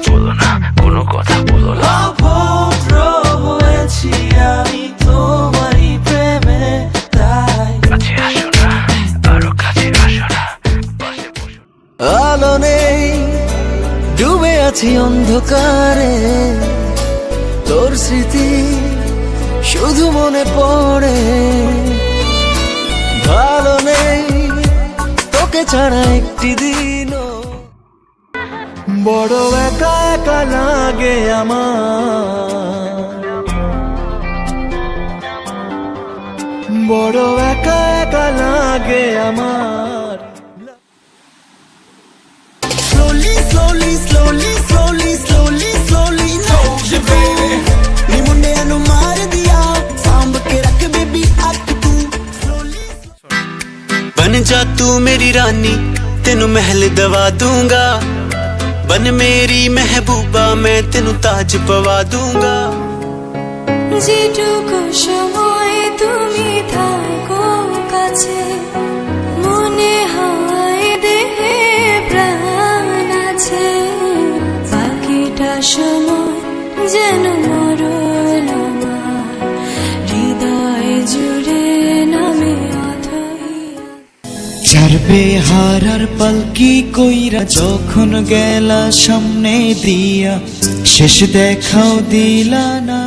বলো না, কোনো কথা বলো না। অভদ্র হয়েছি আমি তোমারই প্রেমে, তাই কাছে আসো না, আরো কাছে আসো না, পাশে বসো। আলো নেই, ডুবে আছি অন্ধকারে, তোর স্মৃতি শুধু মনে পড়ে। ভালো নেই তোকে ছাড়া একটি দিনও, বড় একা একা লাগে আমার, বড় একা একা লাগে আমার। Slowly, slowly, slowly, slowly, slowly, slowly, no, baby. नी मुंडे नु मार दिया, सांभ के रख बेबी अख तू। Slowly, बन जा तू मेरी रानी, तेनू महल दवा दूंगा। बन मेरी महबूबा, मैं तेनू ताज पवा दूंगा। যেটুকু সময় তুমি থাকো কাছে, মনে হয় দেহে প্রাণ আছে। বাকিটা সময় যেন মরণ আমার, হৃদয় জুড়ে নামে অথই। ছাড়বে হারার পালকি কইরা যখন গেলা সামনে দিয়া, শেষ দেখাও দিলা না।